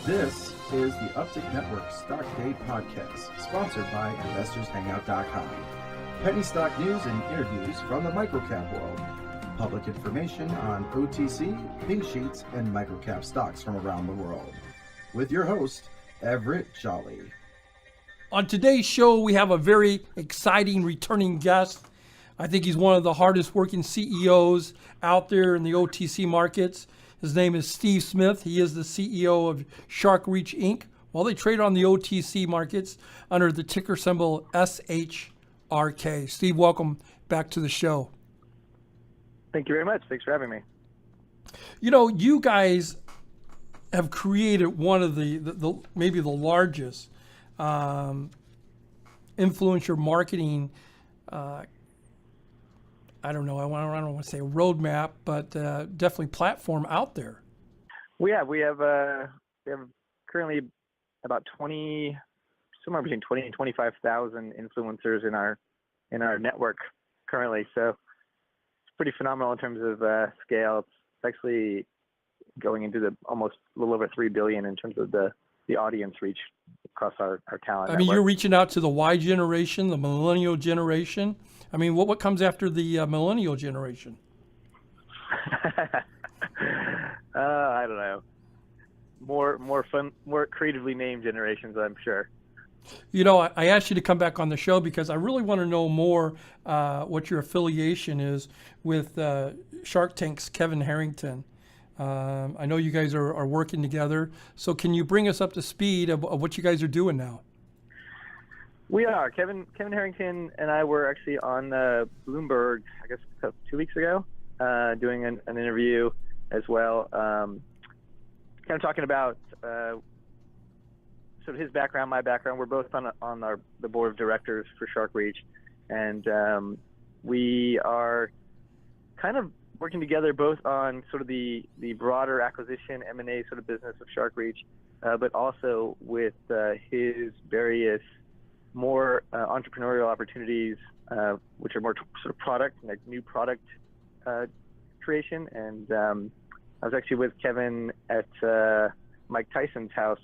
This is the Uptick Network Stock Day Podcast, sponsored by InvestorsHangout.com. Penny stock news and interviews from the microcap world. Public information on OTC, pink sheets, and microcap stocks from around the world. With your host, Everett Jolly. On today's show, we have a very exciting returning guest. I think he's one of the hardest working CEOs out there in the OTC markets. His name is Steve Smith. He is the CEO of SharkReach, Inc. Well, they trade on the OTC markets under the ticker symbol SHRK. Steve, welcome back to the show. Thank you very much. Thanks for having me. You know, you guys have created one of the maybe the largest influencer marketing I don't want to say roadmap, but definitely platform out there. We have currently about somewhere between 20 and 25,000 influencers in our network currently. So it's pretty phenomenal in terms of scale. It's actually going into the almost a little over 3 billion in terms of the audience reach across our talent. I mean, network. You're reaching out to the Y generation, the millennial generation. I mean, what comes after the millennial generation? I don't know. More fun, more creatively named generations, I'm sure. You know, I asked you to come back on the show because I really want to know more what your affiliation is with Shark Tank's Kevin Harrington. I know you guys are working together. So can you bring us up to speed of what you guys are doing now? We are. Kevin Harrington and I were actually on Bloomberg, I guess, 2 weeks ago, doing an interview as well, kind of talking about sort of his background, my background. We're both on the board of directors for SharkReach, and we are kind of working together both on sort of the broader acquisition M&A sort of business of SharkReach, but also with his various more entrepreneurial opportunities, which are more sort of product, like new product creation. And I was actually with Kevin at Mike Tyson's house,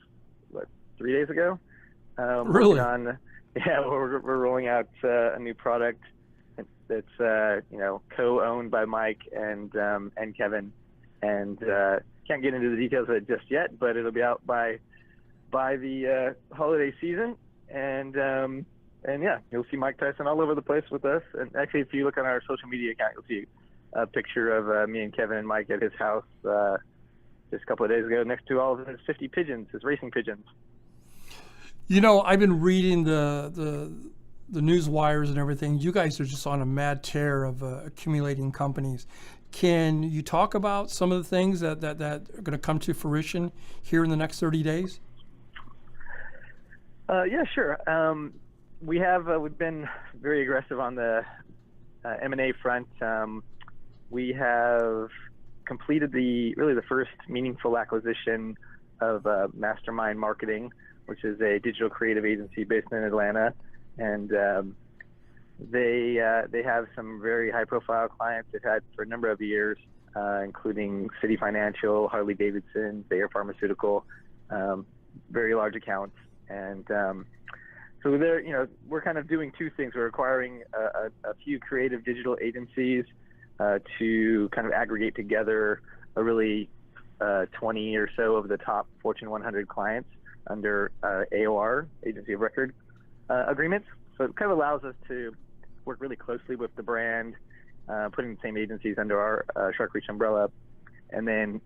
3 days ago? Really? We're rolling out a new product that's co-owned by Mike and Kevin, and can't get into the details of it just yet, but it'll be out by the holiday season. And yeah, you'll see Mike Tyson all over the place with us. And actually, if you look on our social media account, you'll see a picture of me and Kevin and Mike at his house just a couple of days ago, next to all of his 50 pigeons, his racing pigeons. You know, I've been reading the news wires and everything. You guys are just on a mad tear of accumulating companies. Can you talk about some of the things that are going to come to fruition here in the next 30 days? Yeah, sure. We've been very aggressive on the M&A front. We have completed the first meaningful acquisition of Mastermind Marketing, which is a digital creative agency based in Atlanta, and they have some very high-profile clients they've had for a number of years, including Citi Financial, Harley Davidson, Bayer Pharmaceutical, very large accounts. And so we're kind of doing two things. We're acquiring a few creative digital agencies to kind of aggregate together a really 20 or so of the top Fortune 100 clients under AOR, Agency of Record agreements. So it kind of allows us to work really closely with the brand, putting the same agencies under our SharkReach umbrella, and then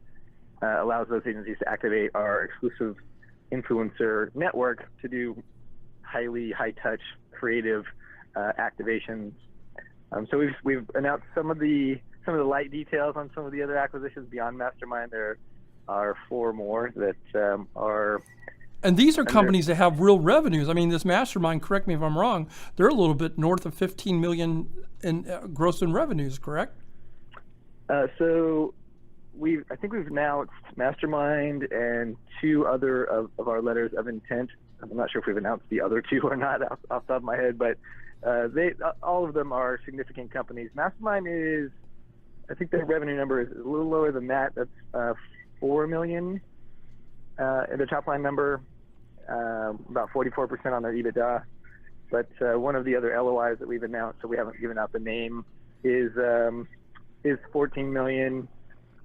allows those agencies to activate our exclusive influencer network to do highly high-touch creative activations. So we've announced some of the light details on some of the other acquisitions beyond Mastermind. There are 4 more that are. And these are companies that have real revenues. I mean, this Mastermind, correct me if I'm wrong, they're a little bit north of 15 million in gross in revenues, correct? So I think we've announced Mastermind and 2 other of our letters of intent. I'm not sure if we've announced the other 2 or not off the top of my head, but all of them are significant companies. Mastermind is, I think their revenue number is a little lower than that. That's 4 million their top line number, about 44% on their EBITDA. But one of the other LOIs that we've announced, so we haven't given out the name, is $14 million,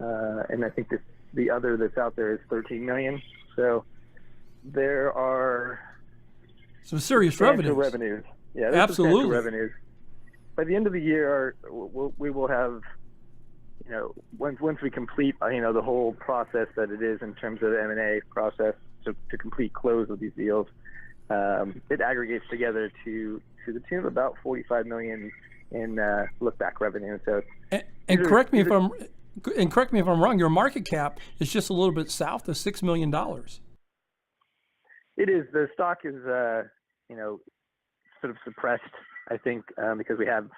and I think the other that's out there is $13 million. So there are some serious revenues. Yeah, absolutely revenues. By the end of the year, we will have, once we complete, the whole process that it is in terms of the M&A process to complete close of these deals, it aggregates together to the tune of about $45 million in look-back revenue. So, correct me if I'm wrong. Your market cap is just a little bit south of $6 million. It is. The stock is, sort of suppressed, I think, because we have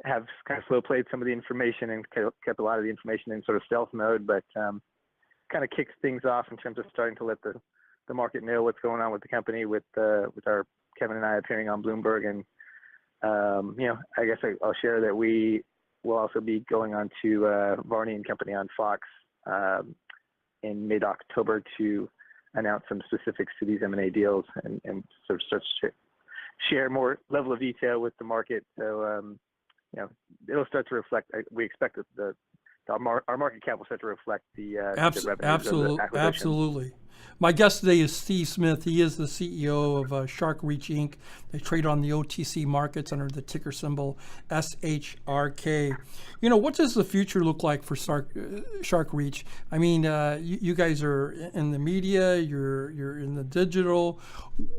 kind of slow played some of the information and kept a lot of the information in sort of stealth mode, but kind of kicks things off in terms of starting to let the market know what's going on with the company, with our Kevin and I appearing on Bloomberg. And, I guess I'll share that we will also be going on to Varney and Company on Fox in mid-October to announce some specifics to these M&A deals and sort of start to share more level of detail with the market. So, it'll start to reflect, we expect that our market cap will start to reflect the revenues of the acquisition. Absolutely. My guest today is Steve Smith. He is the CEO of SharkReach Inc. They trade on the OTC markets under the ticker symbol SHRK. What does the future look like for SharkReach? I mean, you guys are in the media, you're in the digital.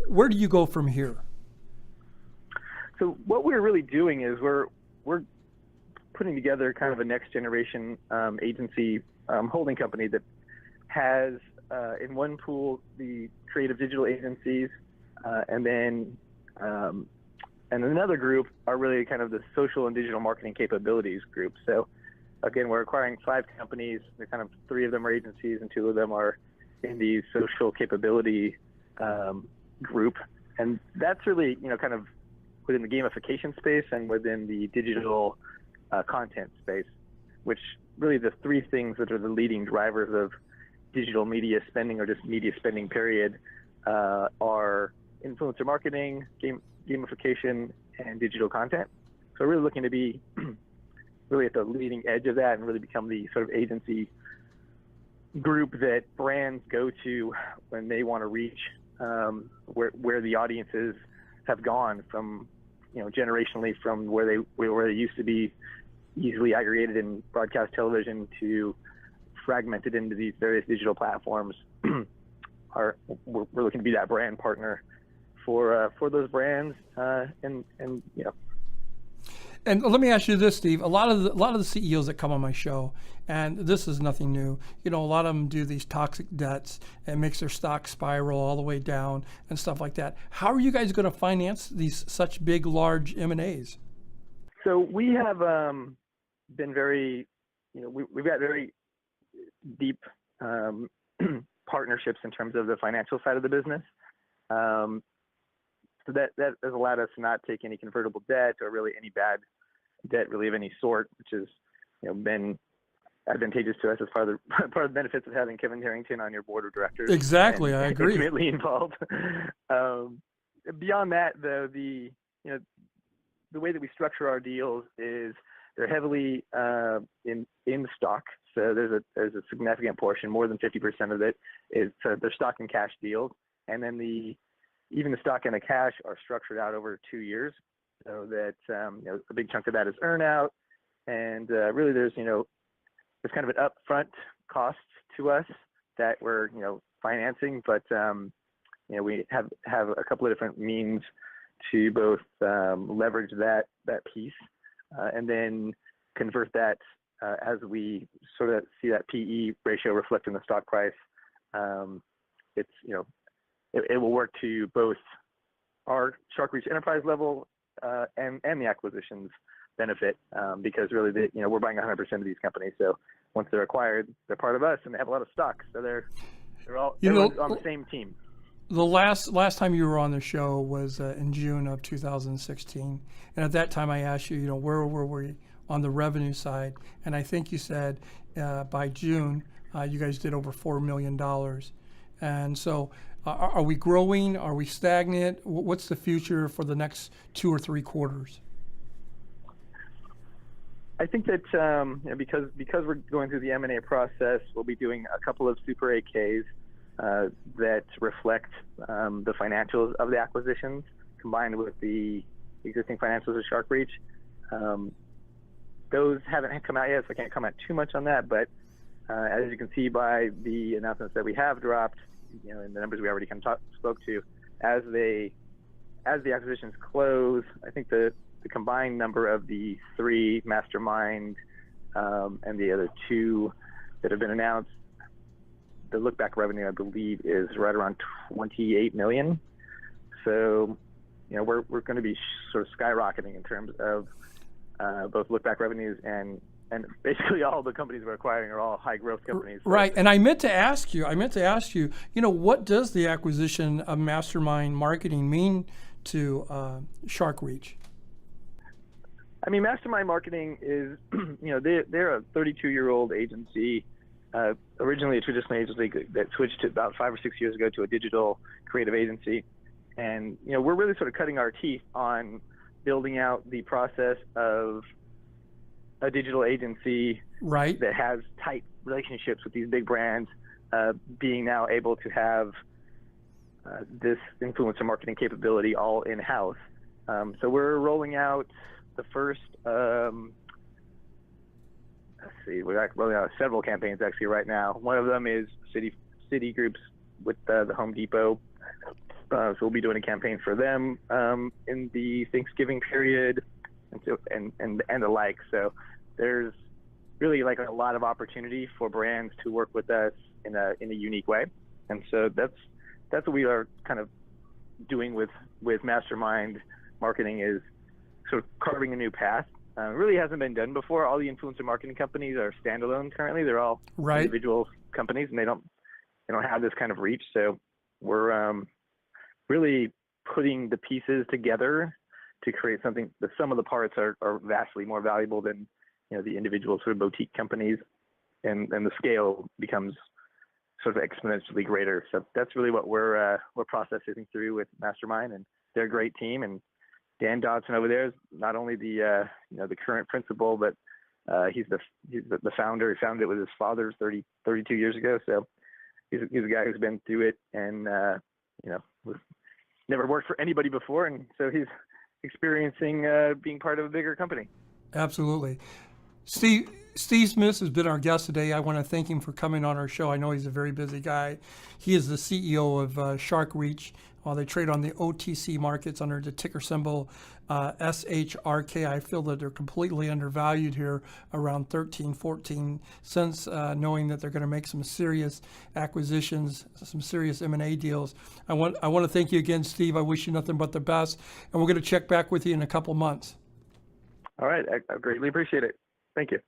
Where do you go from here? So what we're really doing is we're putting together kind of a next generation agency holding company that has in one pool the creative digital agencies, and then and another group are really kind of the social and digital marketing capabilities group. So again, we're acquiring 5 companies. They're kind of 3 of them are agencies and 2 of them are in the social capability group, and that's really kind of within the gamification space and within the digital content space, which really the 3 things that are the leading drivers of digital media spending or just media spending period are influencer marketing, gamification, and digital content. So we're really looking to be really at the leading edge of that and really become the sort of agency group that brands go to when they want to reach where the audiences have gone from, generationally from where they used to be easily aggregated in broadcast television to fragmented into these various digital platforms. We're looking to be that brand partner for those brands, and. And let me ask you this, Steve. A lot of the CEOs that come on my show, and this is nothing new. A lot of them do these toxic debts and makes their stock spiral all the way down and stuff like that. How are you guys going to finance these such big, large M&As? So we have been very, we've got very deep partnerships in terms of the financial side of the business. So that has allowed us to not take any convertible debt or really any bad debt really of any sort, which has been advantageous to us as part of the benefits of having Kevin Harrington on your board of directors. Exactly, I agree. Intimately involved. Beyond that, though, the way that we structure our deals is they're heavily in stock. So there's a significant portion, more than 50% of it is they're stock and cash deals, and then even the stock and the cash are structured out over 2 years, so that a big chunk of that is earnout, and really there's kind of an upfront cost to us that we're financing, but we have a couple of different means to both leverage that piece and then convert that as we sort of see that PE ratio reflect in the stock price. It's it will work to both our SharkReach enterprise level and the acquisitions benefit, because really we're buying 100% of these companies. So once they're acquired, they're part of us and they have a lot of stock. So they're all on the same team. The last time you were on the show was in June of 2016, and at that time I asked you, where were we on the revenue side, and I think you said by June you guys did over $4 million. And so are we growing? Are we stagnant? What's the future for the next 2 or 3 quarters? I think that because we're going through the M&A process, we'll be doing a couple of Super AKs that reflect the financials of the acquisitions combined with the existing financials of SharkReach. Those haven't come out yet, so I can't comment too much on that. But as you can see by the announcements that we have dropped, and the numbers we already kind of spoke to, as the acquisitions close, I think the combined number of the 3 Mastermind and the other 2 that have been announced, the look-back revenue, I believe, is right around $28 million. So, we're going to be sort of skyrocketing in terms of both look-back revenues and basically all the companies we're acquiring are all high-growth companies. So. Right, and I meant to ask you, what does the acquisition of Mastermind Marketing mean to SharkReach? I mean, Mastermind Marketing is, they're a 32-year-old agency, originally a traditional agency that switched about 5 or 6 years ago to a digital creative agency. And, we're really sort of cutting our teeth on building out the process of a digital agency right. that has tight relationships with these big brands, being now able to have this influencer marketing capability all in-house. So we're rolling out the first, we're rolling out several campaigns actually right now. One of them is city groups with the Home Depot. So we'll be doing a campaign for them in the Thanksgiving period and the like. So there's really like a lot of opportunity for brands to work with us in a unique way. And so that's what we are kind of doing with Mastermind Marketing, is sort of carving a new path. It really hasn't been done before. All the influencer marketing companies are standalone currently. They're all right. individual companies, and they don't have this kind of reach. So we're really putting the pieces together to create something. The sum of the parts are vastly more valuable than the individual sort of boutique companies, and the scale becomes sort of exponentially greater. So that's really what we're processing through with Mastermind, and they're a great team. And Dan Dodson over there is not only the current principal, but he's the founder. He founded it with his father 32 years ago. So he's a guy who's been through it and never worked for anybody before, and so he's experiencing being part of a bigger company. Absolutely. Steve Smith has been our guest today. I want to thank him for coming on our show. I know he's a very busy guy. He is the CEO of SharkReach. They trade on the OTC markets under the ticker symbol SHRK. I feel that they're completely undervalued here, around 13, 14 cents, knowing that they're going to make some serious acquisitions, some serious M&A deals. I want to thank you again, Steve. I wish you nothing but the best, and we're going to check back with you in a couple months. All right. I greatly appreciate it. Thank you.